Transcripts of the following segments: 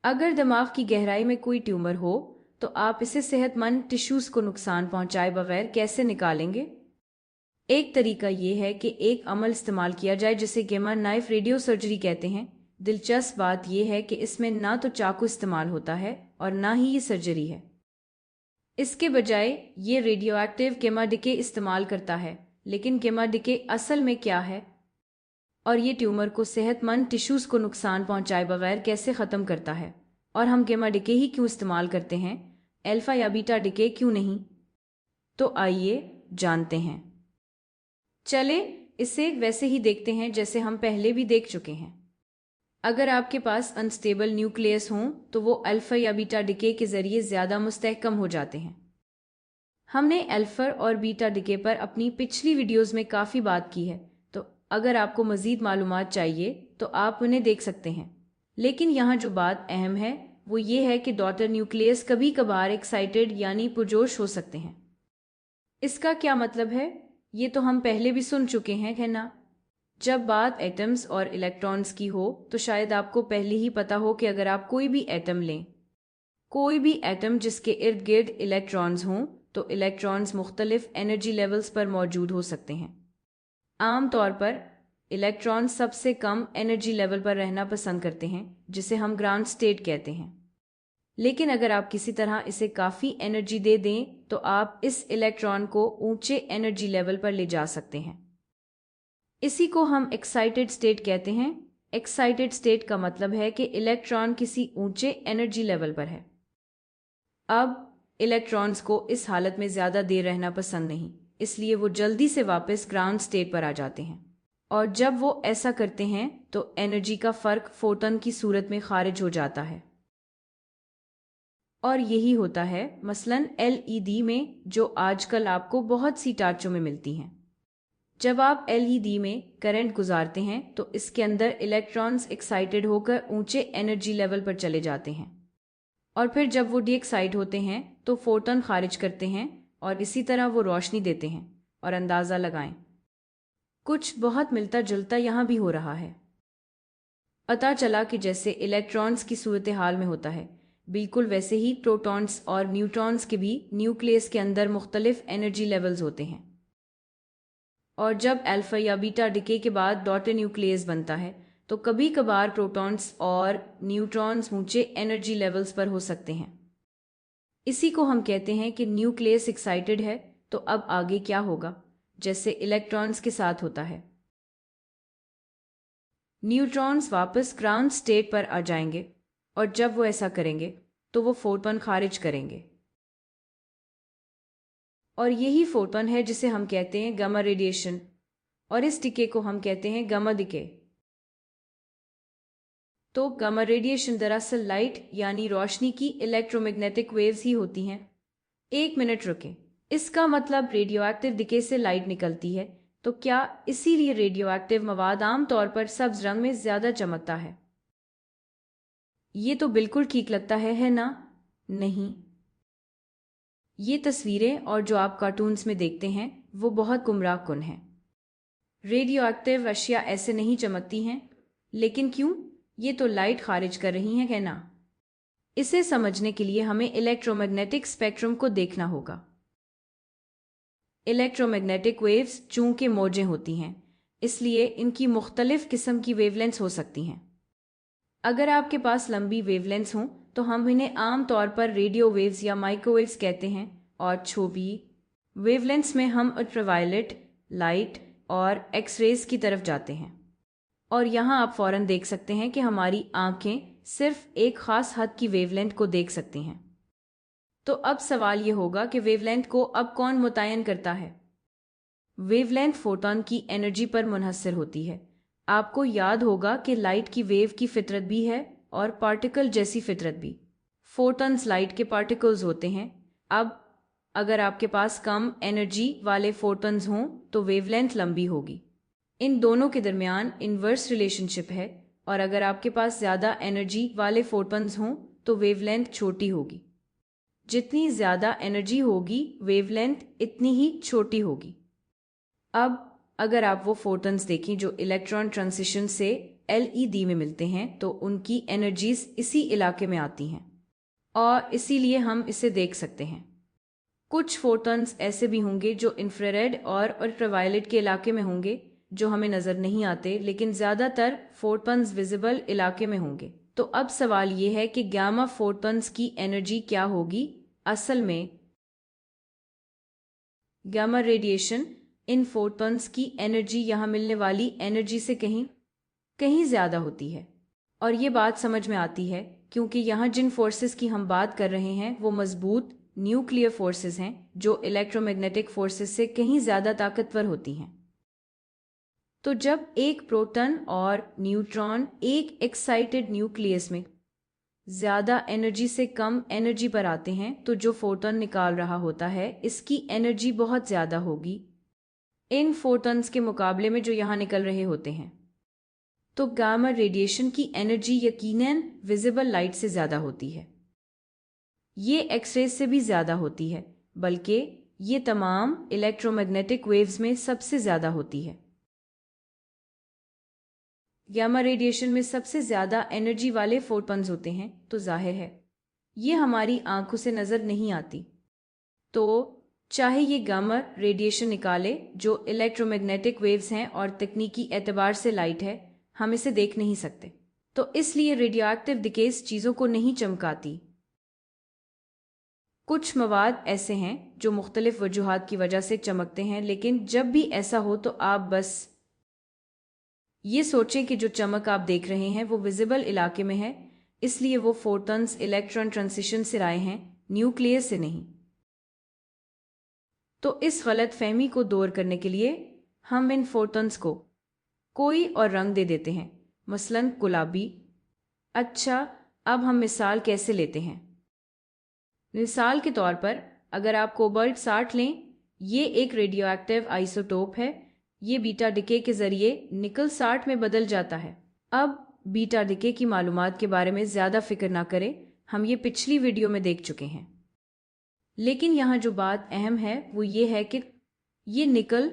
अगर दिमाग की गहराई में कोई ट्यूमर हो तो आप इसे सेहतमंद टिश्यूज को नुकसान पहुंचाए बगैर कैसे निकालेंगे? एक तरीका ये है कि एक अमल इस्तेमाल किया जाए जिसे गेमर नाइफ रेडियो सर्जरी कहते हैं। दिलचस्प बात यह है कि इसमें ना तो चाकू इस्तेमाल होता है और ना ही ये सर्जरी है। इसके बजाय ये रेडियो एक्टिव गेमा डिके इस्तेमाल करता है। लेकिन गेमा डिके असल में क्या है और ये ट्यूमर को सेहतमंद टिश्यूज को नुकसान पहुंचाए बगैर कैसे ख़त्म करता है, और हम गेमा डिके ही क्यों इस्तेमाल करते हैं, अल्फा या बीटा डिके क्यों नहीं? तो आइए जानते हैं। चले इसे वैसे ही देखते हैं जैसे हम पहले भी देख चुके हैं। अगर आपके पास अनस्टेबल न्यूक्लियस हों तो वो अल्फा या बीटा डिके के जरिए ज़्यादा मुस्तहकम हो जाते हैं। हमने अल्फा और बीटा डिके पर अपनी पिछली वीडियोस में काफ़ी बात की है, तो अगर आपको मज़ीद मालूमात चाहिए तो आप उन्हें देख सकते हैं। लेकिन यहाँ जो बात अहम है वो ये है कि डॉटर न्यूक्लियस कभी कभार एक्साइटेड यानी पुरजोश हो सकते हैं। इसका क्या मतलब है, ये तो हम पहले भी सुन चुके हैं, है ना? जब बात एटम्स और इलेक्ट्रॉन्स की हो तो शायद आपको पहले ही पता हो कि अगर आप कोई भी एटम लें, कोई भी एटम जिसके इर्द गिर्द इलेक्ट्रॉन्स हों, तो इलेक्ट्रॉन्स मुख्तलिफ एनर्जी लेवल्स पर मौजूद हो सकते हैं। आम तौर पर इलेक्ट्रॉन सबसे कम एनर्जी लेवल पर रहना पसंद करते हैं, जिसे हम ग्राउंड स्टेट कहते हैं। लेकिन अगर आप किसी तरह इसे काफ़ी एनर्जी दे दें तो आप इस इलेक्ट्रॉन को ऊंचे एनर्जी लेवल पर ले जा सकते हैं। इसी को हम एक्साइटेड स्टेट कहते हैं। एक्साइटेड स्टेट का मतलब है कि इलेक्ट्रॉन किसी ऊंचे एनर्जी लेवल पर है। अब इलेक्ट्रॉन्स को इस हालत में ज़्यादा देर रहना पसंद नहीं, इसलिए वो जल्दी से वापस ग्राउंड स्टेट पर आ जाते हैं। और जब वो ऐसा करते हैं तो एनर्जी का फ़र्क फोटॉन की सूरत में खारिज हो जाता है। और यही होता है मसलन एलईडी में, जो आजकल आपको बहुत सी टार्चों में मिलती हैं। जब आप एलईडी में करंट गुजारते हैं तो इसके अंदर इलेक्ट्रॉन्स एक्साइटेड होकर ऊंचे एनर्जी लेवल पर चले जाते हैं, और फिर जब वो डी एक्साइट होते हैं तो फोटॉन खारिज करते हैं और इसी तरह वो रोशनी देते हैं। और अंदाज़ा लगाएं, कुछ बहुत मिलता जुलता यहाँ भी हो रहा है। पता चला कि जैसे इलेक्ट्रॉन्स की सूरत हाल में होता है, बिल्कुल वैसे ही प्रोटॉन्स और न्यूट्रॉन्स के भी न्यूक्लियस के अंदर मुख्तलिफ एनर्जी लेवल्स होते हैं। और जब अल्फा या बीटा डिके के बाद डॉटर न्यूक्लियस बनता है तो कभी कभार प्रोटॉन्स और न्यूट्रॉन्स ऊंचे एनर्जी लेवल्स पर हो सकते हैं। इसी को हम कहते हैं कि न्यूक्लियस एक्साइटेड है। तो अब आगे क्या होगा? जैसे इलेक्ट्रॉन्स के साथ होता है, न्यूट्रॉन्स वापस ग्राउंड स्टेट पर आ जाएंगे, और जब वो ऐसा करेंगे तो वो फोटॉन खारिज करेंगे। और यही फोटॉन है जिसे हम कहते हैं गामा रेडिएशन, और इस डिके को हम कहते हैं गामा डिके। तो गामा रेडिएशन दरअसल लाइट यानी रोशनी की इलेक्ट्रोमैग्नेटिक वेव्स ही होती हैं। एक मिनट रुकें, इसका मतलब रेडियो एक्टिव डिके से लाइट निकलती है, तो क्या इसीलिए रेडियो एक्टिव मवाद आम तौर पर सब्ज रंग में ज्यादा चमकता है? ये तो बिल्कुल ठीक लगता है ना? नहीं, ये तस्वीरें और जो आप कार्टून्स में देखते हैं वो बहुत गुमराह कुन हैं। रेडियो एक्टिव अशिया ऐसे नहीं चमकती हैं। लेकिन क्यों? ये तो लाइट खारिज कर रही हैं, है ना? इसे समझने के लिए हमें इलेक्ट्रोमैग्नेटिक स्पेक्ट्रम को देखना होगा। इलेक्ट्रोमैग्नेटिक वेव्स चूंकि मौजें होती हैं, इसलिए इनकी मुख्तलिफ किस्म की वेवलेंथ्स हो सकती हैं। अगर आपके पास लंबी वेवलेंथ्स हों तो हम इन्हें आम तौर पर रेडियो वेव्स या माइक्रोवेव्स कहते हैं, और छोटी वेवलेंथ्स में हम अल्ट्रावायलेट लाइट और एक्सरेज की तरफ जाते हैं। और यहाँ आप फौरन देख सकते हैं कि हमारी आंखें सिर्फ एक खास हद की वेवलेंथ को देख सकती हैं। तो अब सवाल ये होगा कि वेवलेंथ को अब कौन मुतय्यन करता है? वेवलेंथ फोटॉन की एनर्जी पर मुनहसर होती है। आपको याद होगा कि लाइट की वेव की फितरत भी है और पार्टिकल जैसी फितरत भी। फोटॉन्स लाइट के पार्टिकल्स होते हैं। अब अगर आपके पास कम एनर्जी वाले फोटॉन्स हों तो वेवलेंथ लंबी होगी। इन दोनों के दरमियान इन्वर्स रिलेशनशिप है, और अगर आपके पास ज़्यादा एनर्जी वाले फोटॉन्स हों तो वेवलेंथ छोटी होगी। जितनी ज़्यादा एनर्जी होगी वेवलेंथ इतनी ही छोटी होगी। अब अगर आप वो फोटॉन्स देखें जो इलेक्ट्रॉन ट्रांजिशन से LED में मिलते हैं तो उनकी एनर्जीज इसी इलाके में आती हैं और इसीलिए हम इसे देख सकते हैं। कुछ फोटॉन्स ऐसे भी होंगे जो इंफ्रारेड और अल्ट्रावायलेट के इलाके में होंगे जो हमें नज़र नहीं आते, लेकिन ज़्यादातर फोटॉन्स विजिबल इलाके में होंगे। तो अब सवाल ये है कि गामा फोटॉन्स की एनर्जी क्या होगी। असल में गामा रेडिएशन इन फोटॉन्स की एनर्जी यहाँ मिलने वाली एनर्जी से कहीं कहीं ज़्यादा होती है। और ये बात समझ में आती है क्योंकि यहाँ जिन फोर्सेस की हम बात कर रहे हैं वो मजबूत न्यूक्लियर फोर्सेस हैं जो इलेक्ट्रोमैग्नेटिक फोर्सेस से कहीं ज़्यादा ताकतवर होती हैं। तो जब एक प्रोटॉन और न्यूट्रॉन एक एक्साइटेड न्यूक्लियस में ज़्यादा एनर्जी से कम एनर्जी पर आते हैं तो जो फोटॉन निकाल रहा होता है इसकी एनर्जी बहुत ज़्यादा होगी इन फोटॉन्स के मुकाबले में जो यहाँ निकल रहे होते हैं। तो गामा रेडिएशन की एनर्जी यकीनन विजिबल लाइट से ज़्यादा होती है। ये एक्सरे से भी ज़्यादा होती है, बल्कि ये तमाम इलेक्ट्रोमैग्नेटिक वेव्स में सबसे ज़्यादा होती है। गामा रेडिएशन में सबसे ज़्यादा एनर्जी वाले फोटॉन्स होते हैं तो जाहिर है ये हमारी आंखों से नज़र नहीं आती। तो चाहे ये गामा रेडिएशन निकाले जो इलेक्ट्रोमैग्नेटिक वेव्स हैं और तकनीकी एतबार से लाइट है, हम इसे देख नहीं सकते। तो इसलिए रेडियोएक्टिव डिकेस चीज़ों को नहीं चमकाती। कुछ मवाद ऐसे हैं जो मुख्तलिफ वजूहात की वजह से चमकते हैं, लेकिन जब भी ऐसा हो तो आप बस ये सोचें कि जो चमक आप देख रहे हैं वो विजिबल इलाके में है, इसलिए वो फोटॉन्स इलेक्ट्रॉन ट्रांजिशन से आए हैं, न्यूक्लियस से नहीं। तो इस गलत फहमी को दूर करने के लिए हम इन फोटॉन्स को कोई और रंग दे देते हैं, मसलन गुलाबी। अच्छा, अब हम मिसाल कैसे लेते हैं। मिसाल के तौर पर अगर आप कोबाल्ट 60 लें, ये एक रेडियोएक्टिव आइसोटोप है। ये बीटा डिके के ज़रिए निकल 60 में बदल जाता है। अब बीटा डिके की मालूमात के बारे में ज़्यादा फिक्र ना करें, हम ये पिछली वीडियो में देख चुके हैं। लेकिन यहाँ जो बात अहम है वो ये है कि ये निकल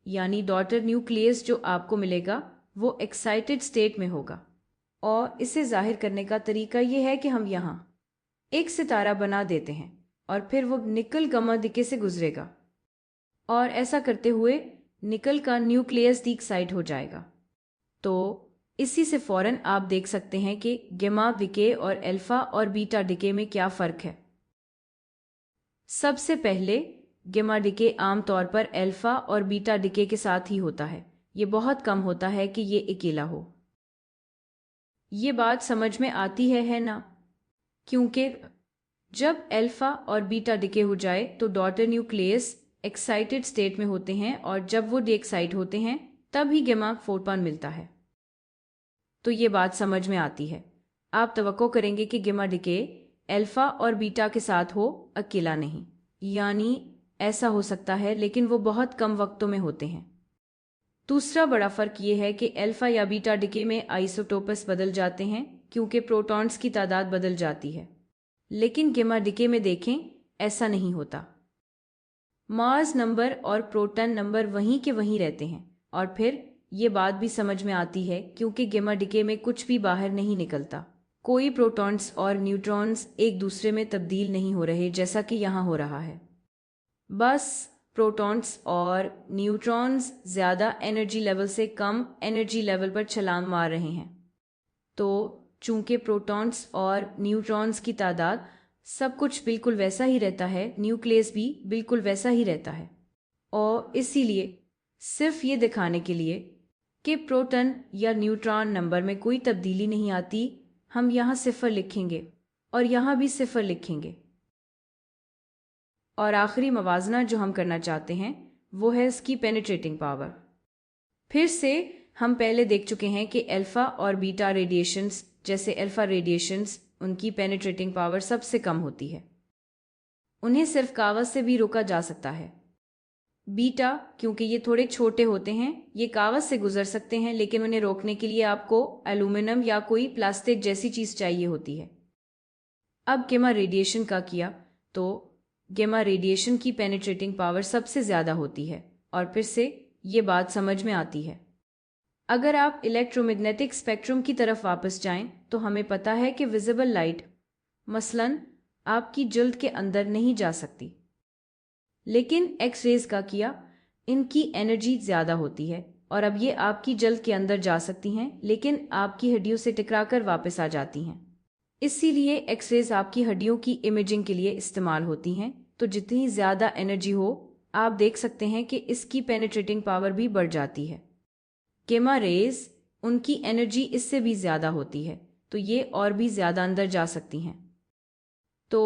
यानी डॉटर न्यूक्लियस जो आपको मिलेगा वो एक्साइटेड स्टेट में होगा। और इसे जाहिर करने का तरीका ये है कि हम यहाँ एक सितारा बना देते हैं और फिर वो निकल गामा डिके से गुजरेगा और ऐसा करते हुए निकल का न्यूक्लियस डीएक्साइट हो जाएगा। तो इसी से फौरन आप देख सकते हैं कि गामा डिके और अल्फा और बीटा डिके में क्या फ़र्क है। सबसे पहले गामा डिके आमतौर पर अल्फा और बीटा डिके के साथ ही होता है। ये बहुत कम होता है कि ये अकेला हो। ये बात समझ में आती है ना? क्योंकि जब अल्फा और बीटा डिके हो जाए तो डॉटर न्यूक्लियस एक्साइटेड स्टेट में होते हैं और जब वो डीएक्साइट होते हैं तब ही गामा फोटॉन मिलता है। तो ये बात समझ में आती है। आप तवक्को करेंगे कि गामा डिके अल्फा और बीटा के साथ हो, अकेला नहीं। यानी ऐसा हो सकता है लेकिन वो बहुत कम वक्तों में होते हैं। दूसरा बड़ा फ़र्क ये है कि अल्फा या बीटा डिके में आइसोटोपस बदल जाते हैं क्योंकि प्रोटॉन्स की तादाद बदल जाती है, लेकिन गामा डिके में देखें ऐसा नहीं होता। मास नंबर और प्रोटॉन नंबर वहीं के वहीं रहते हैं। और फिर ये बात भी समझ में आती है क्योंकि गामा डिके में कुछ भी बाहर नहीं निकलता। कोई प्रोटॉन्स और न्यूट्रॉन्स एक दूसरे में तब्दील नहीं हो रहे जैसा कि यहाँ हो रहा है। बस प्रोटॉन्स और न्यूट्रॉन्स ज़्यादा एनर्जी लेवल से कम एनर्जी लेवल पर छलांग मार रहे हैं। तो चूंकि प्रोटॉन्स और न्यूट्रॉन्स की तादाद सब कुछ बिल्कुल वैसा ही रहता है, न्यूक्लियस भी बिल्कुल वैसा ही रहता है। और इसीलिए सिर्फ ये दिखाने के लिए कि प्रोटॉन या न्यूट्रॉन नंबर में कोई तब्दीली नहीं आती, हम यहाँ 0 लिखेंगे और यहाँ भी 0 लिखेंगे। और आखिरी मवाजना जो हम करना चाहते हैं वो है इसकी पेनिट्रेटिंग पावर। फिर से हम पहले देख चुके हैं कि अल्फा और बीटा रेडिएशंस, जैसे अल्फा रेडिएशंस, उनकी पेनिट्रेटिंग पावर सबसे कम होती है। उन्हें सिर्फ कागज से भी रोका जा सकता है। बीटा, क्योंकि ये थोड़े छोटे होते हैं, ये कागज से गुजर सकते हैं, लेकिन उन्हें रोकने के लिए आपको एल्यूमिनियम या कोई प्लास्टिक जैसी चीज़ चाहिए होती है। अब गामा रेडिएशन का किया तो गामा रेडिएशन की पेनिट्रेटिंग पावर सबसे ज़्यादा होती है। और फिर से ये बात समझ में आती है। अगर आप इलेक्ट्रोमैग्नेटिक स्पेक्ट्रम की तरफ वापस जाएं तो हमें पता है कि विजिबल लाइट मसलन आपकी जल्द के अंदर नहीं जा सकती, लेकिन एक्स रेज का किया इनकी एनर्जी ज़्यादा होती है और अब ये आपकी जल्द के अंदर जा सकती हैं लेकिन आपकी हड्डियों से टकराकर वापस आ जाती हैं। इसीलिए एक्स रेज आपकी हड्डियों की इमेजिंग के लिए इस्तेमाल होती हैं। तो जितनी ज़्यादा एनर्जी हो, आप देख सकते हैं कि इसकी पेनिट्रेटिंग पावर भी बढ़ जाती है। गेमा रेज उनकी एनर्जी इससे भी ज़्यादा होती है, तो ये और भी ज़्यादा अंदर जा सकती हैं। तो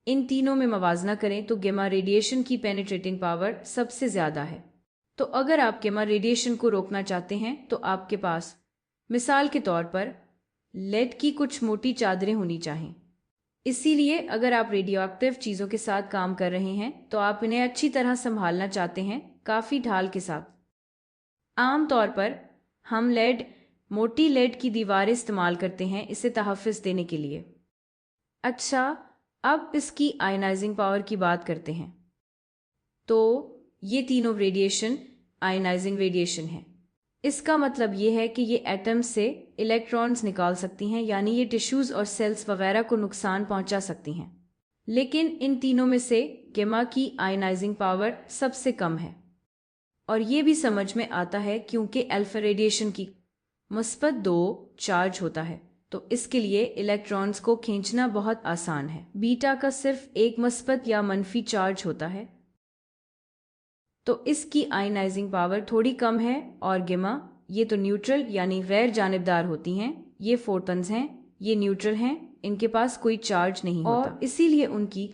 इन तीनों में मवाजना करें तो गेमा रेडिएशन की पेनिट्रेटिंग पावर सबसे ज़्यादा है। तो अगर आप गेमा रेडिएशन को रोकना चाहते हैं तो आपके पास मिसाल के तौर पर लेड की कुछ मोटी चादरें होनी चाहिए। इसीलिए अगर आप रेडियो एक्टिव चीज़ों के साथ काम कर रहे हैं तो आप इन्हें अच्छी तरह संभालना चाहते हैं, काफ़ी ढाल के साथ। आम तौर पर हम मोटी लेड की दीवारें इस्तेमाल करते हैं इसे तहफ़्फ़ुज़ देने के लिए। अच्छा, अब इसकी आयनाइजिंग पावर की बात करते हैं। तो ये तीनों रेडिएशन आयनाइजिंग रेडिएशन है। इसका मतलब ये है कि ये एटम्स से इलेक्ट्रॉन्स निकाल सकती हैं, यानी ये टिश्यूज़ और सेल्स वगैरह को नुकसान पहुंचा सकती हैं। लेकिन इन तीनों में से गेमा की आयनाइजिंग पावर सबसे कम है और ये भी समझ में आता है क्योंकि अल्फा रेडिएशन की मुस्बत 2 चार्ज होता है, तो इसके लिए इलेक्ट्रॉन्स को खींचना बहुत आसान है। बीटा का सिर्फ एक मुस्बत या मनफी चार्ज होता है, तो इसकी आयनाइजिंग पावर थोड़ी कम है। और गेमा ये तो न्यूट्रल यानी गैर जानिबदार होती हैं। ये फोटॉन्स हैं, ये न्यूट्रल हैं, इनके पास कोई चार्ज नहीं होता और इसीलिए उनकी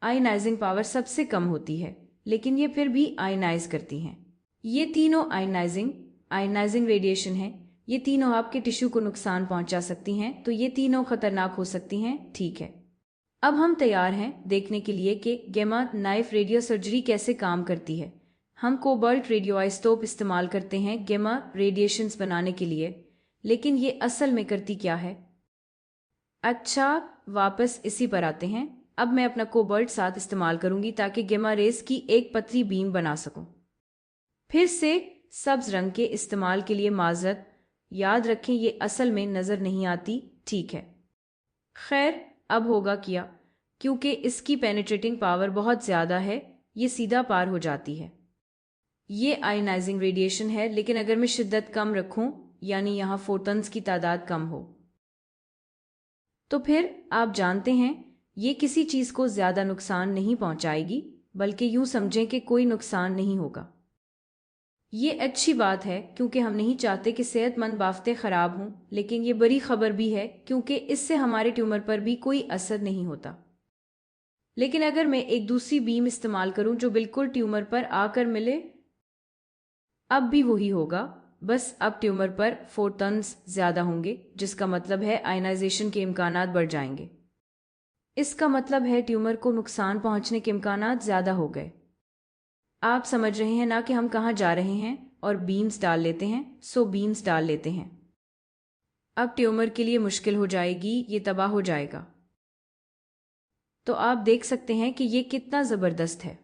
आयनाइजिंग पावर सबसे कम होती है, लेकिन ये फिर भी आयनाइज करती हैं। ये तीनों आयनाइजिंग रेडिएशन है। ये तीनों आपके टिश्यू को नुकसान पहुंचा सकती हैं, तो ये तीनों खतरनाक हो सकती हैं। ठीक है, अब हम तैयार हैं देखने के लिए कि गेमा नाइफ रेडियो सर्जरी कैसे काम करती है। हम कोबाल्ट रेडियो आइसोटोप इस्तेमाल करते हैं गेमा रेडिएशंस बनाने के लिए, लेकिन ये असल में करती क्या है? अच्छा, वापस इसी पर आते हैं। अब मैं अपना कोबाल्ट 7 इस्तेमाल करूंगी ताकि गेमा रेस की एक पतली बीम बना सकूं। फिर से सब्ज रंग के इस्तेमाल के लिए माजरत, याद रखें ये असल में नज़र नहीं आती। ठीक है, खैर अब होगा क्या, क्योंकि इसकी पेनिट्रेटिंग पावर बहुत ज़्यादा है, ये सीधा पार हो जाती है। ये आयनाइजिंग रेडिएशन है, लेकिन अगर मैं शिद्दत कम रखूं, यानी यहाँ फोटॉन्स की तादाद कम हो, तो फिर आप जानते हैं ये किसी चीज़ को ज़्यादा नुकसान नहीं पहुंचाएगी, बल्कि यूं समझें कि कोई नुकसान नहीं होगा। ये अच्छी बात है क्योंकि हम नहीं चाहते कि सेहतमंद बाफ्तें ख़राब हों, लेकिन ये बड़ी खबर भी है क्योंकि इससे हमारे ट्यूमर पर भी कोई असर नहीं होता। लेकिन अगर मैं एक दूसरी बीम इस्तेमाल करूं जो बिल्कुल ट्यूमर पर आकर मिले, अब भी वही होगा, बस अब ट्यूमर पर फोटॉन्स ज़्यादा होंगे, जिसका मतलब है आयनाइजेशन के इम्कानात बढ़ जाएंगे। इसका मतलब है ट्यूमर को नुकसान पहुंचने के इम्कानात ज़्यादा हो गए। आप समझ रहे हैं ना कि हम कहाँ जा रहे हैं? और बीम्स डाल लेते हैं। बीम्स डाल लेते हैं। अब ट्यूमर के लिए मुश्किल हो जाएगी, ये तबाह हो जाएगा। तो आप देख सकते हैं कि ये कितना ज़बरदस्त है।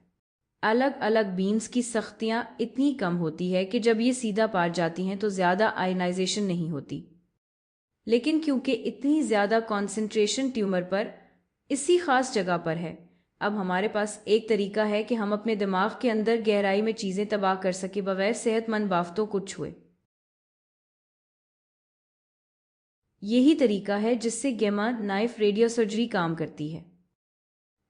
अलग अलग बीम्स की सख्तियाँ इतनी कम होती है कि जब ये सीधा पार जाती हैं तो ज़्यादा आयनाइजेशन नहीं होती, लेकिन क्योंकि इतनी ज़्यादा कॉन्सेंट्रेशन ट्यूमर पर इसी ख़ास जगह पर है, अब हमारे पास एक तरीका है कि हम अपने दिमाग के अंदर गहराई में चीज़ें तबाह कर सके बगैर सेहतमंद बाफ्तों को छुए। यही तरीका है जिससे गेमा नाइफ रेडियो सर्जरी काम करती है।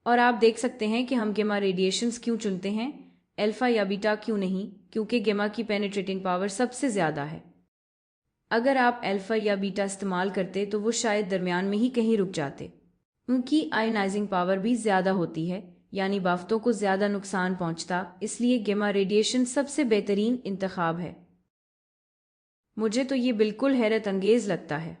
और आप देख सकते हैं कि हम गेमा रेडिएशंस क्यों चुनते हैं, अल्फा या बीटा क्यों नहीं, क्योंकि गेमा की पेनिट्रेटिंग पावर सबसे ज़्यादा है। अगर आप अल्फा या बीटा इस्तेमाल करते तो वो शायद दरमियान में ही कहीं रुक जाते। उनकी आयनाइजिंग पावर भी ज़्यादा होती है, यानी बाफ्तों को ज़्यादा नुकसान पहुंचता, इसलिए गेमा रेडिएशन सबसे बेहतरीन इंतखाब है। मुझे तो ये बिल्कुल हैरत अंगेज़ लगता है।